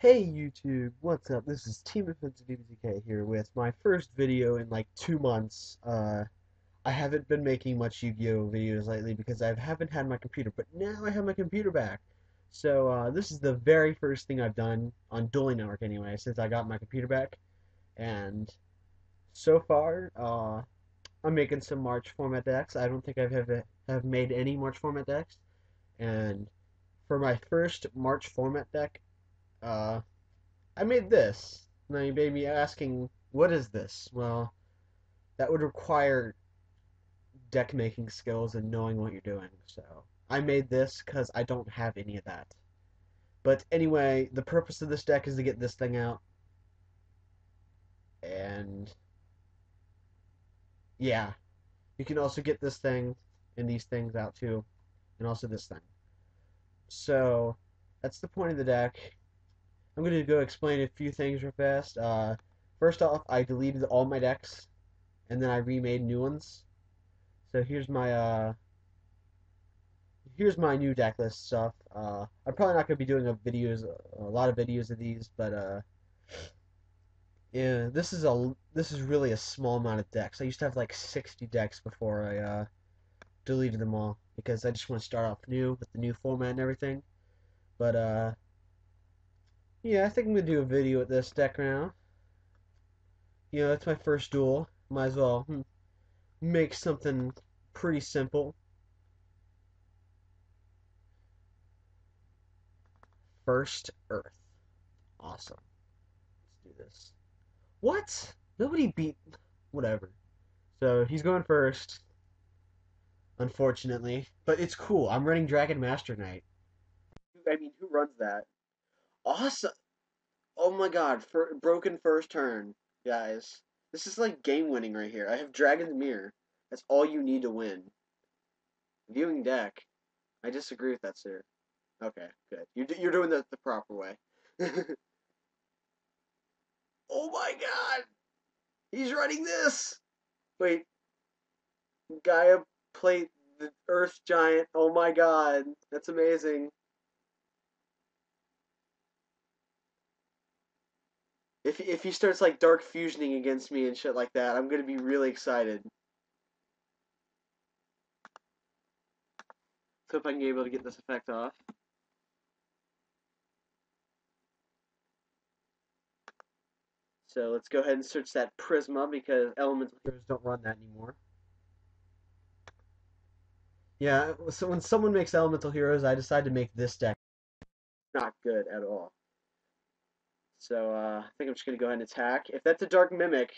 Hey YouTube, what's up? This is TeamOffensiveDBZK here with my first video in like 2 months. I haven't been making much Yu-Gi-Oh videos lately because I haven't had my computer, but now I have my computer back. So this is the very first thing I've done on Dueling Network anyway, since I got my computer back. And so far, I'm making some March format decks. I don't think have made any March format decks. And for my first March format deck, uh, I made this. Now you may be asking, what is this? Well, that would require deck making skills and knowing what you're doing. So I made this because I don't have any of that. But anyway, the purpose of this deck is to get this thing out. And yeah, you can also get this thing and these things out too. And also this thing. So that's the point of the deck. I'm going to go explain a few things real fast. First off, I deleted all my decks and then I remade new ones. So here's my new deck list stuff. I'm probably not gonna be doing a lot of videos of these, but yeah, this is really a small amount of decks. I used to have like 60 decks before I deleted them all because I just want to start off new with the new format and everything. But yeah, I think I'm gonna do a video with this deck now. You know, it's my first duel. Might as well make something pretty simple. First Earth. Awesome. Let's do this. What? Nobody beat. Whatever. So he's going first, unfortunately. But it's cool. I'm running Dragon Master Knight. I mean, who runs that? Awesome. Oh my god. Broken first turn, guys. This is like game winning right here. I have Dragon's Mirror. That's all you need to win. Viewing deck. I disagree with that, sir. Okay, good. You're doing that the proper way. Oh my god! He's running this! Wait, Gaia played the Earth Giant. Oh my god, that's amazing. If he starts like dark fusioning against me and shit like that, I'm gonna be really excited. So if I can be able to get this effect off. So let's go ahead and search that Prisma because elemental heroes don't run that anymore. Yeah, so when someone makes elemental heroes, I decide to make this deck not good at all. So I think I'm just gonna go ahead and attack. If that's a dark mimic,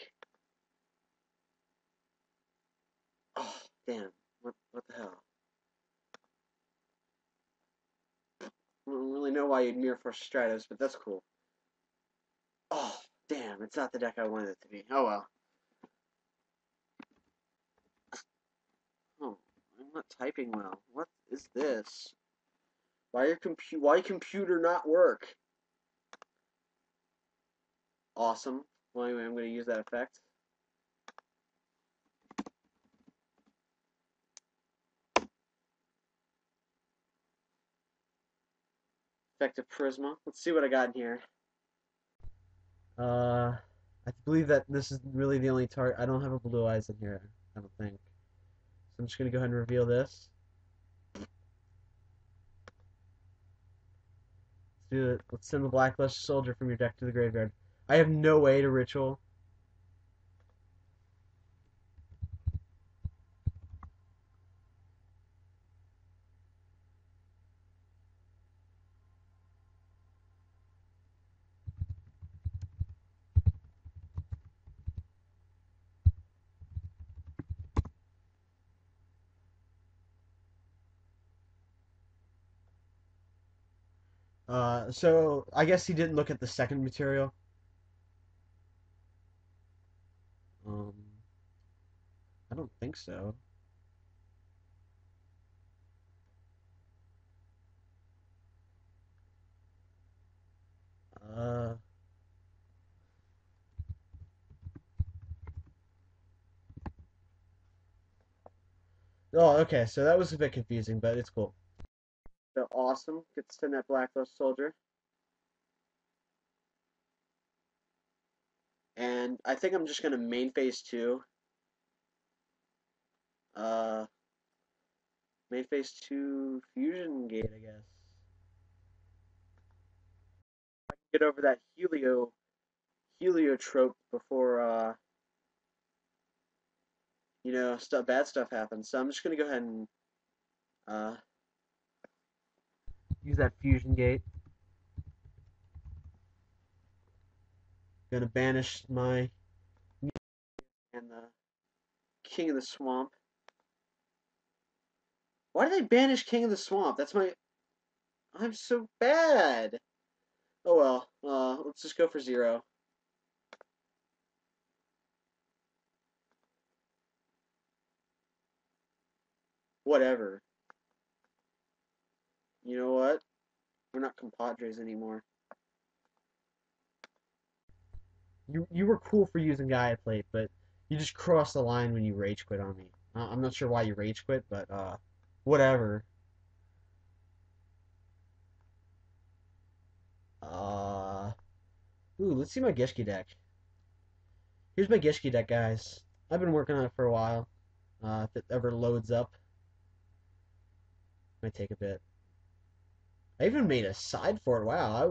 oh damn, what the hell? I don't really know why you'd mirror for Stratos, but that's cool. Oh damn, it's not the deck I wanted it to be. Oh well. Oh, I'm not typing well. What is this? Why computer not work? Awesome. Well, anyway, I'm going to use that effect. Effective Prisma. Let's see what I got in here. I believe that this is really the only target. I don't have a blue eyes in here, I don't think. So I'm just going to go ahead and reveal this. Let's do it. Let's send the Blacklist Soldier from your deck to the graveyard. I have no way to ritual. So I guess he didn't look at the second material. Um, I don't think so. Uh, oh, okay. So that was a bit confusing, but it's cool. So awesome. Get to send that Blacklist Soldier. And I think I'm just gonna main phase 2. Uh, main phase 2 fusion gate, I guess. Get over that heliotrope before bad stuff happens. So I'm just gonna go ahead and uh use that fusion gate. Gonna banish my and the King of the Swamp. Why did they banish King of the Swamp? I'm so bad. Oh well. Let's just go for 0. Whatever. You know what? We're not compadres anymore. You were cool for using Gaia Plate, but you just crossed the line when you rage quit on me. I'm not sure why you rage quit, but whatever. Uh, let's see my Gishki deck. Here's my Gishki deck, guys. I've been working on it for a while. If it ever loads up, might take a bit. I even made a side for it. Wow, I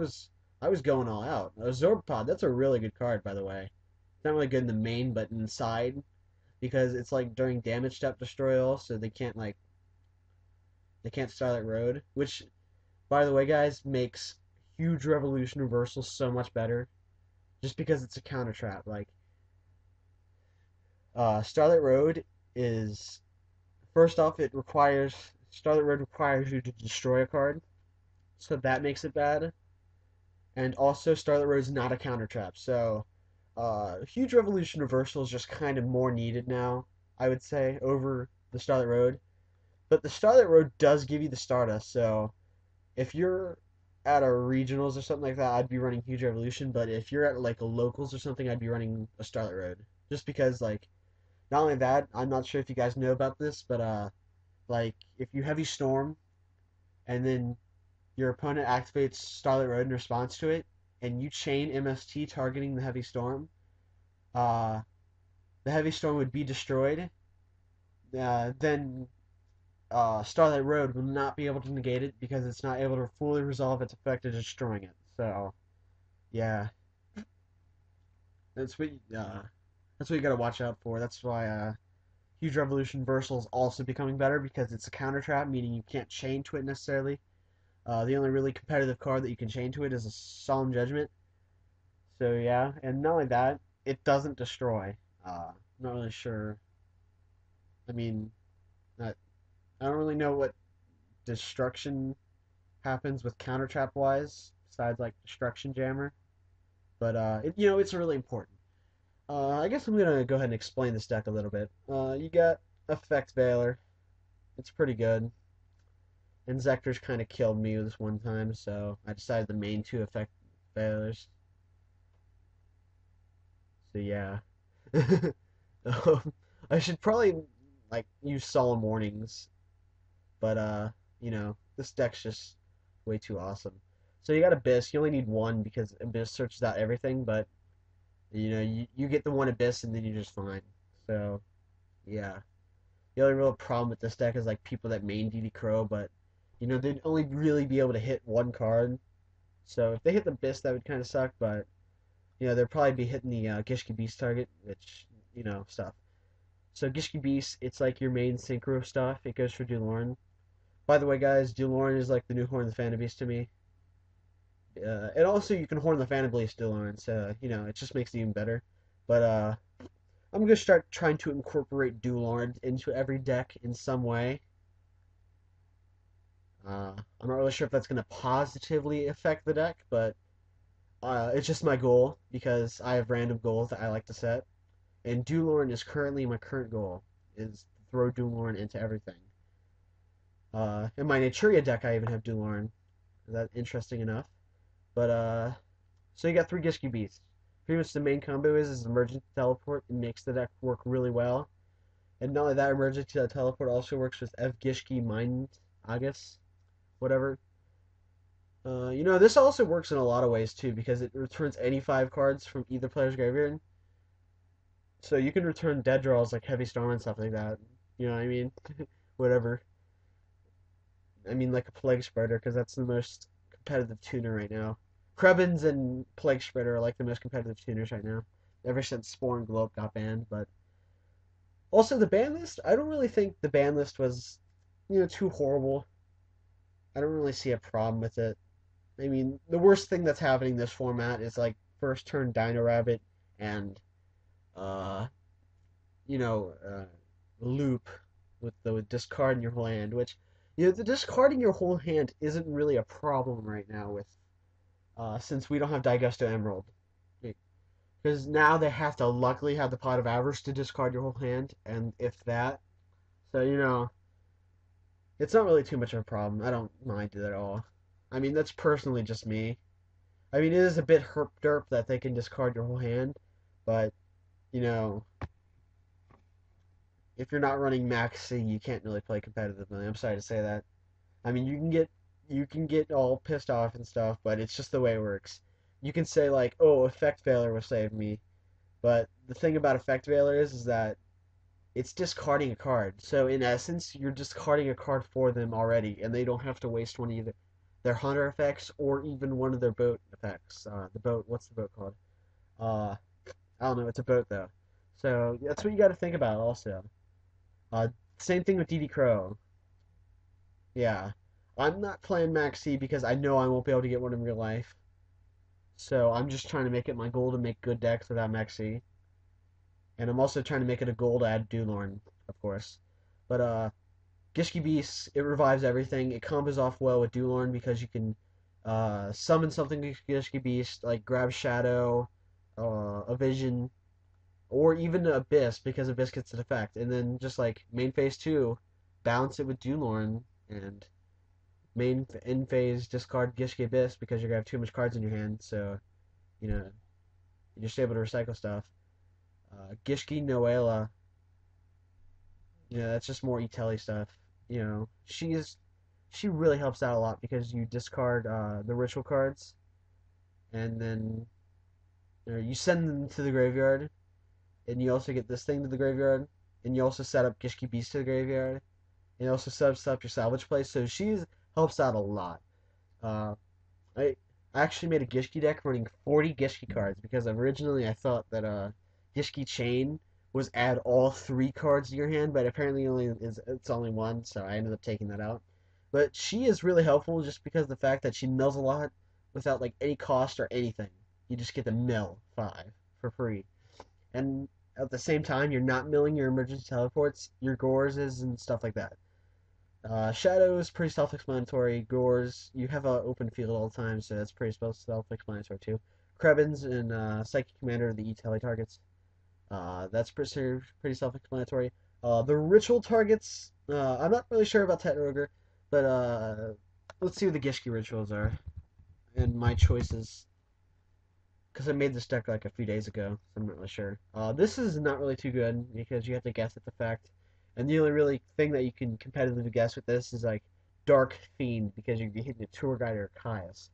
was going all out. Absorb Pod, that's a really good card, by the way. It's not really good in the main, but inside, because it's like during damage step destroy all, so they can't Starlight Road, which, by the way, guys, makes huge Revolution Reversal so much better, just because it's a counter trap. Like, Starlight Road is first off, Starlight Road requires you to destroy a card, so that makes it bad. And also, Starlight Road is not a counter trap, so huge Revolution Reversal is just kind of more needed now, I would say, over the Starlight Road. But the Starlight Road does give you the Stardust, so if you're at a regionals or something like that, I'd be running Huge Revolution. But if you're at like a locals or something, I'd be running a Starlight Road, just because like not only that, I'm not sure if you guys know about this, but like if you Heavy Storm and then your opponent activates Starlight Road in response to it, and you chain MST targeting the Heavy Storm, uh, the Heavy Storm would be destroyed. Then Starlight Road will not be able to negate it because it's not able to fully resolve its effect of destroying it. So, yeah, that's what that's what you gotta watch out for. That's why Huge Revolution Versal is also becoming better because it's a counter trap, meaning you can't chain to it necessarily. The only really competitive card that you can chain to it is a Solemn Judgment. So yeah, and not only that, it doesn't destroy. I'm not really sure. I mean, I don't really know what destruction happens with counter trap wise, besides like Destruction Jammer. But it's really important. I guess I'm gonna go ahead and explain this deck a little bit. You got Effect Veiler. It's pretty good. And Zector's kind of killed me this one time, so I decided the main two Effect Veilers. So yeah. um, I should probably like use Solemn Warnings, but this deck's just way too awesome. So you got Abyss. You only need one because Abyss searches out everything, but you get the one Abyss and then you're just fine. So yeah. The only real problem with this deck is like people that main DD Crow, but they'd only really be able to hit one card. So if they hit the Abyss, that would kind of suck, but they'll probably be hitting the Gishki Beast target, which stuff. So Gishki Beast, it's like your main synchro stuff. It goes for Dulorn. By the way, guys, Dulorn is like the new Horn of the Phantom Beast to me. And also you can Horn the Phantom Beast Dulorn, so it just makes it even better. But I'm gonna start trying to incorporate Dulorn into every deck in some way. I'm not really sure if that's gonna positively affect the deck, but it's just my goal because I have random goals that I like to set, and Dulorn is currently my current goal is to throw Dulorn into everything. In my Naturia deck, I even have Dulorn. Is that interesting enough? But so you got three Gishki Beasts. Pretty much the main combo is Emergency Teleport. It makes the deck work really well. And not only that, Emergency Teleport also works with Ev Gishki Mind Agus, whatever. This also works in a lot of ways too because it returns any 5 cards from either player's graveyard. So you can return dead draws like Heavy Storm and stuff like that. You know what I mean? Whatever. I mean like a Plague Spreader because that's the most competitive tuner right now. Krebins and Plague Spreader are like the most competitive tuners right now. Ever since Spore and Globe got banned, but also the ban list, I don't really think the ban list was, too horrible. I don't really see a problem with it. I mean, the worst thing that's happening in this format is like first turn Dino Rabbit and uh, you know, uh, loop with the discarding your whole hand, which the discarding your whole hand isn't really a problem right now with since we don't have Daigusto Emerald. Because now they have to luckily have the Pot of Avarice to discard your whole hand, and if that, so it's not really too much of a problem. I don't mind it at all. I mean, that's personally just me. I mean, it is a bit herp derp that they can discard your whole hand, but you know, if you're not running Max C, you can't really play competitively. I'm sorry to say that. I mean, you can get all pissed off and stuff, but it's just the way it works. You can say like, "Oh, Effect Veiler will save me," but the thing about Effect Veiler is that it's discarding a card. So in essence, you're discarding a card for them already, and they don't have to waste one of either their hunter effects or even one of their boat effects. The boat, what's the boat called? Uh, I don't know. It's a boat though. So that's what you got to think about also. Uh, Same thing with DD Crow. Yeah, I'm not playing Max C because I know I won't be able to get one in real life. So I'm just trying to make it my goal to make good decks without Max C. And I'm also trying to make it a goal to add Dulorn, of course. But Gishki Beast, it revives everything. It combos off well with Dulorn because you can summon something to Gishki Beast, like grab Shadow, a Vision, or even an Abyss because Abyss gets an effect. And then just like main phase 2, balance it with Dulorn, and main in phase discard Gishki Abyss because you're going to have too much cards in your hand. So, you know, you're just able to recycle stuff. Gishki Noela, that's just more Itelli stuff. She really helps out a lot because you discard the ritual cards, and then you send them to the graveyard, and you also get this thing to the graveyard, and you also set up Gishki Beast to the graveyard, and you also sets up your salvage place. So she helps out a lot. Uh, I actually made a Gishki deck running 40 Gishki cards because originally I thought that Gishki Chain was add all 3 cards to your hand, but apparently it's only one, so I ended up taking that out. But she is really helpful just because of the fact that she mills a lot without like any cost or anything. You just get to mill 5 for free, and at the same time you're not milling your emergency teleports, your Gorses and stuff like that. Shadow is pretty self-explanatory. Gores, you have an open field all the time, so that's pretty self-explanatory too. Krebins and Psychic Commander are the E-Tele targets. That's pretty self-explanatory. The ritual targets, I'm not really sure about Tet Roger, but let's see what the Gishki rituals are and my choices. Because I made this deck like a few days ago, so I'm not really sure. This is not really too good because you have to guess at the fact, and the only really thing that you can competitively guess with this is like Dark Fiend because you're hitting a Tour Guide or a Caius.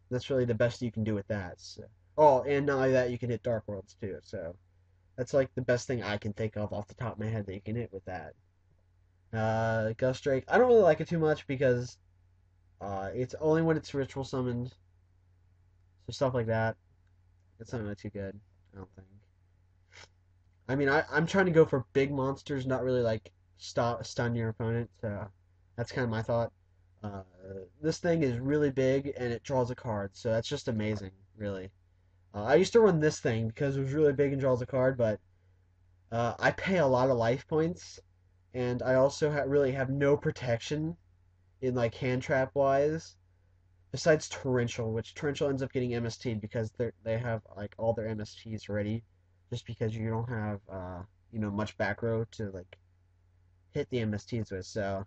That's really the best you can do with that. So. Oh, and not only that, you can hit Dark Worlds too. So that's like the best thing I can think of off the top of my head that you can hit with that. Gust Drake, I don't really like it too much because it's only when it's ritual summoned, so stuff like that. It's not really too good, I don't think. I mean, I'm trying to go for big monsters, not really like stun your opponent. So that's kind of my thought. Uh, this thing is really big and it draws a card, so that's just amazing, really. I used to run this thing because it was really big and draws a card, but I pay a lot of life points, and I also really have no protection in like hand trap wise. Besides Torrential, which Torrential ends up getting MST'd because they have like all their MSTs ready, just because you don't have much back row to like hit the MSTs with. So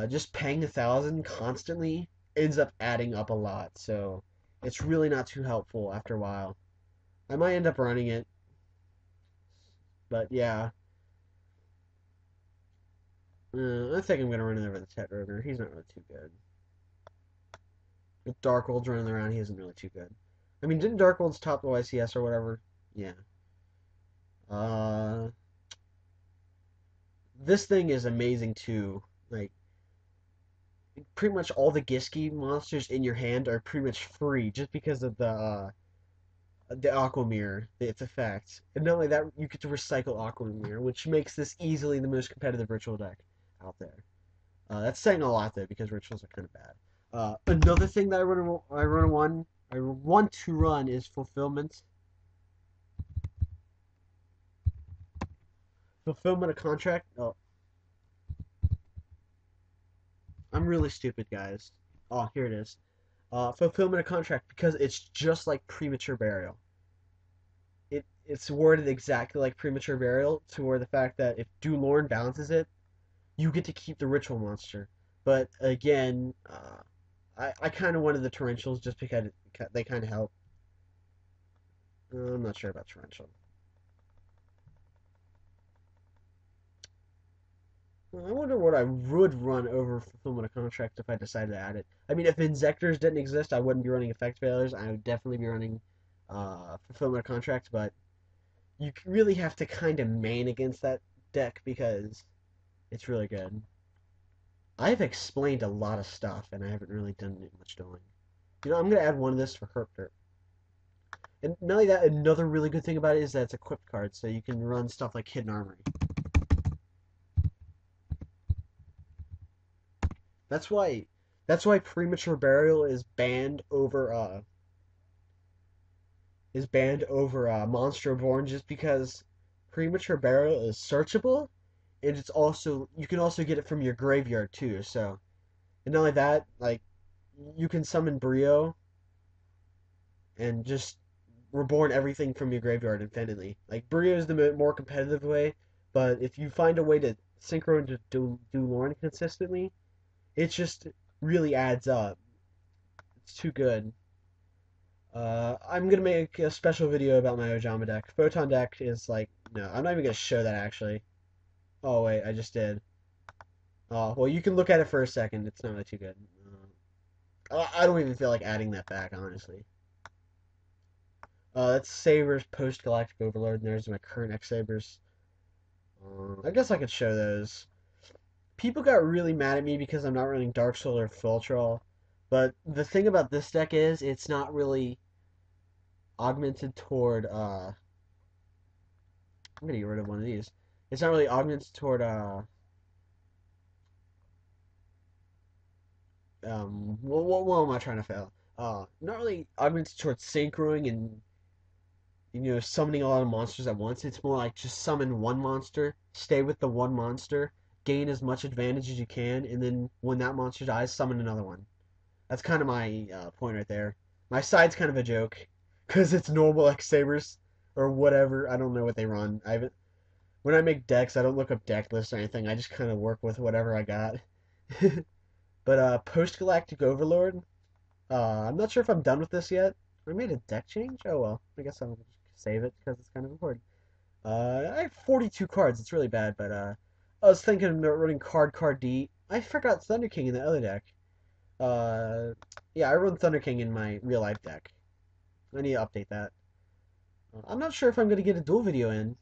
just paying 1,000 constantly ends up adding up a lot. So it's really not too helpful after a while. I might end up running it, but yeah. I think I'm gonna run it over the Tet Roger. He's not really too good. With Darkwold's running around, he isn't really too good. I mean, didn't Darkwold's top the YCS or whatever? Yeah. Uh, this thing is amazing too. Like pretty much all the Giski monsters in your hand are pretty much free just because of the Aqua Mirror, its effect. And not only that, you get to recycle Aqua Mirror, which makes this easily the most competitive ritual deck out there. That's saying a lot though, because rituals are kind of bad. Another thing that I want to run is fulfillment. Fulfillment of contract. Oh, I'm really stupid, guys. Oh, here it is. Fulfillment of contract because it's just like premature burial. It's worded exactly like premature burial to where the fact that if Dulorn bounces it, you get to keep the ritual monster. But again, I kind of wanted the torrentials just because they kind of help. I'm not sure about torrential. I wonder what I would run over fulfillment of contract if I decided to add it. I mean, if Inzectors didn't exist, I wouldn't be running effect failures. I would definitely be running fulfillment of contract, but you really have to kind of main against that deck because it's really good. I've explained a lot of stuff, and I haven't really done much doing. You know, I'm going to add one of this for Herp Derp. And not only that, another really good thing about it is that it's equipped card, so you can run stuff like Hidden Armory. That's why Premature Burial is banned over Monster Born just because Premature Burial is searchable and it's also you can also get it from your graveyard too. So and not only that, like you can summon Brio and just reborn everything from your graveyard infinitely. Like Brio is the more competitive way, but if you find a way to synchro and do Lorne consistently, it just really adds up. It's too good. I'm gonna make a special video about my Ojama deck. Photon deck is like no, I'm not even gonna show that actually. Oh wait, I just did. Oh well, you can look at it for a second. It's not really too good. I don't even feel like adding that back, honestly. That's Saber's post Galactic Overlord, and there's my current X-sabers. I guess I could show those. People got really mad at me because I'm not running Dark Soul or Filtrol, but the thing about this deck is it's not really augmented toward I'm gonna get rid of one of these. It's not really augmented toward what am I trying to fail? Not really augmented towards synchroing and summoning a lot of monsters at once. It's more like just summon one monster, stay with the one monster, gain as much advantage as you can, and then when that monster dies, summon another one. That's kind of my point right there. My side's kind of a joke because it's normal X Sabers or whatever. I don't know what they run. I haven't when I make decks, I don't look up deck lists or anything. I just kind of work with whatever I got. But post Galactic Overlord, I'm not sure if I'm done with this yet. I made a deck change. Oh well, I guess I'll just save it because it's kind of important. I have 42 cards. It's really bad, but I was thinking about running card D. I forgot Thunder King in the other deck. Uh, yeah, I run Thunder King in my real life deck. I need to update that. I'm not sure if I'm gonna get a duel video in.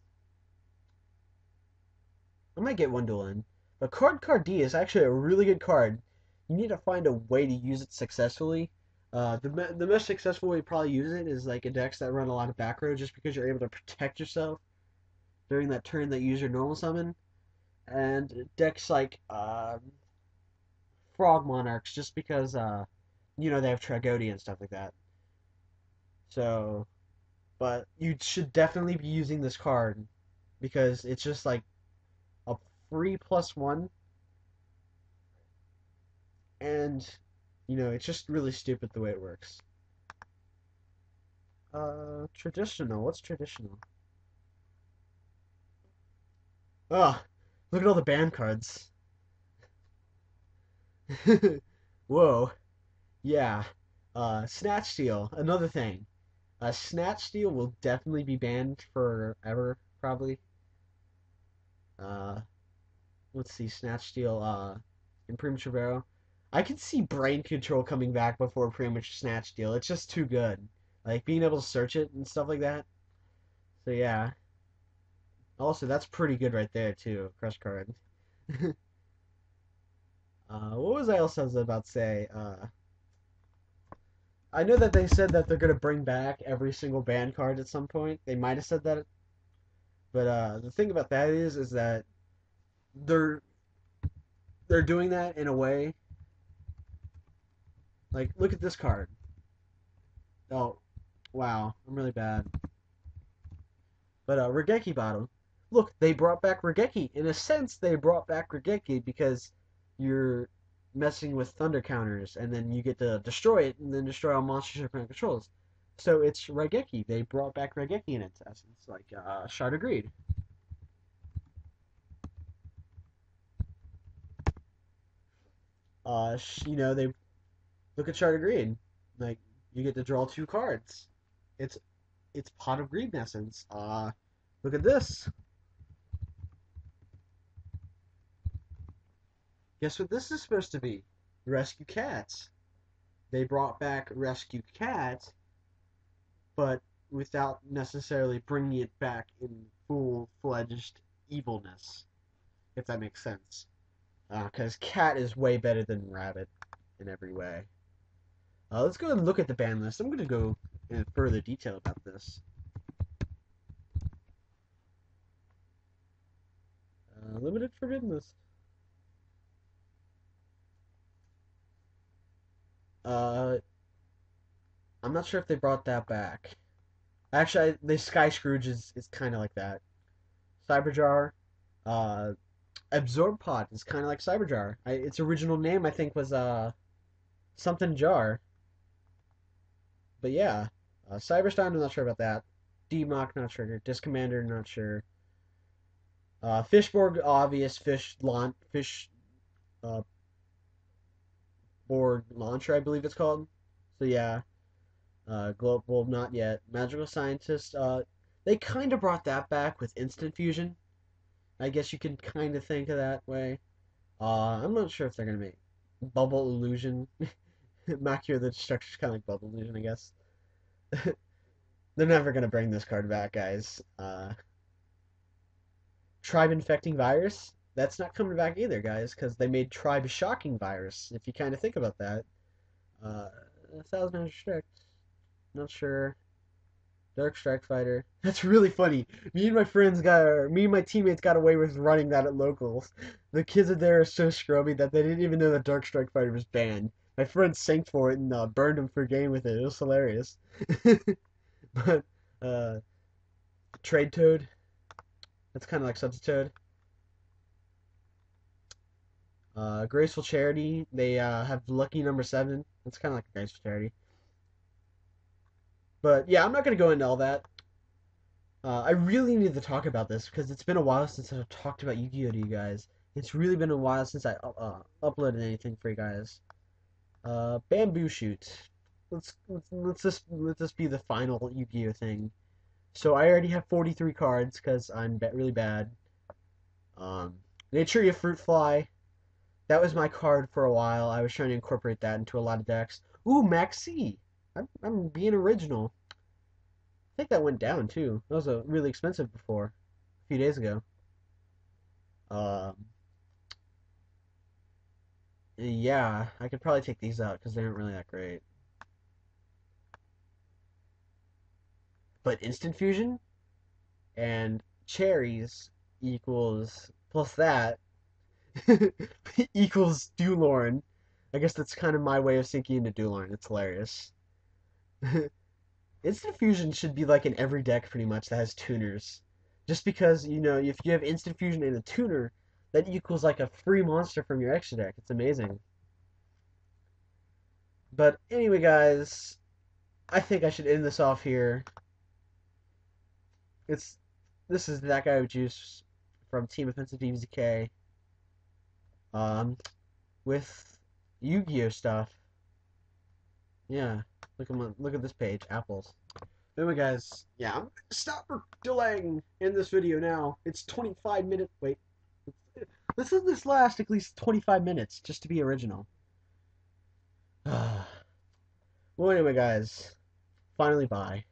I might get one duel in. But card D is actually a really good card. You need to find a way to use it successfully. The most successful way to probably use it is like a decks that run a lot of back row just because you're able to protect yourself during that turn that you use your normal summon. And decks like Frog Monarchs just because they have Tragodia and stuff like that. So but you should definitely be using this card because it's just like a free +1 and it's just really stupid the way it works. Traditional. What's traditional? Oh, look at all the band cards. Whoa. Yeah. Snatch Steal. Another thing. Snatch Steal will definitely be banned forever, probably. Uh, let's see. Snatch Steal. In Premature Barrow. I can see Brain Control coming back before Premature Snatch Steal. It's just too good. Like being able to search it and stuff like that. So yeah. Also, that's pretty good right there too. Crush card. What was I else was about to say? I know that they said that they're gonna bring back every single band card at some point. They might have said that, but the thing about that is that they're they're doing that in a way. Like, look at this card. Oh, wow, I'm really bad. But Regeki bottom. Look, they brought back Regeki. In a sense, they brought back Regeki because you're messing with thunder counters, and then you get to destroy it, and then destroy all monsters your opponent controls. So it's Regeki. They brought back Regeki in its essence, like Shard of Greed. They look at Shard of Greed. Like, you get to draw two cards. It's it's Pot of Greed in essence. Look at this. Guess what this is supposed to be? Rescue Cats. They brought back Rescue Cat, but without necessarily bringing it back in full-fledged evilness, if that makes sense. Because Cat is way better than Rabbit in every way. Let's go and look at the ban list. I'm going to go in further detail about this. Limited forbidden list. Uh, I'm not sure if they brought that back. Actually, the Sky Scrooge is kind of like that. Cyberjar, uh, Absorb Pod is kind of like Cyberjar. Its original name, I think, was something Jar. But yeah, Cyberstein, I'm not sure about that. D-Mock, not sure. Disc Commander, not sure. Fishborg, obvious. Fish uh, Borg Launcher, I believe it's called. So yeah, Global, not yet. Magical Scientist, they kind of brought that back with Instant Fusion. I guess you can kind of think of that way. I'm not sure if they're gonna make Bubble Illusion. Makio the Destructor's kind of like Bubble Illusion, I guess. They're never gonna bring this card back, guys. Tribe Infecting Virus. That's not coming back either, guys, because they made Tribe Shocking Virus. If you kind of think about that, uh, 1,000 Strike. Not sure. Dark Strike Fighter. That's really funny. Me and my teammates got away with running that at locals. The kids are there are so scrubby that they didn't even know that Dark Strike Fighter was banned. My friend sank for it and burned him for a game with it. It was hilarious. But uh, Trade Toad. That's kind of like Substitute. Graceful Charity. They have Lucky number 7. That's kind of like a Graceful Charity. But yeah, I'm not gonna go into all that. I really need to talk about this because it's been a while since I've talked about Yu-Gi-Oh to you guys. It's really been a while since I uploaded anything for you guys. Bamboo Shoot. Let's just be the final Yu-Gi-Oh thing. So I already have 43 cards because I'm really bad. Nature of Fruit Fly. That was my card for a while. I was trying to incorporate that into a lot of decks. Ooh, Maxi. I'm being original. I think that went down too. That was a really expensive before, a few days ago. Um, yeah, I could probably take these out because they aren't really that great. But instant fusion and cherries equals plus that equals Dulorn. I guess that's kind of my way of sinking into Dulorn. It's hilarious. Instant fusion should be like in every deck pretty much that has tuners. Just because, if you have instant fusion and a tuner, that equals like a free monster from your extra deck. It's amazing. But anyway, guys, I think I should end this off here. It's This is that guy with juice from TeamOffensiveDBZK. Um, with Yu-Gi-Oh stuff. Yeah, look at this page, apples. Anyway, guys, yeah, I'm gonna stop delaying in this video now. It's 25 minutes. Wait, this last at least 25 minutes just to be original. Well, anyway, guys, finally bye.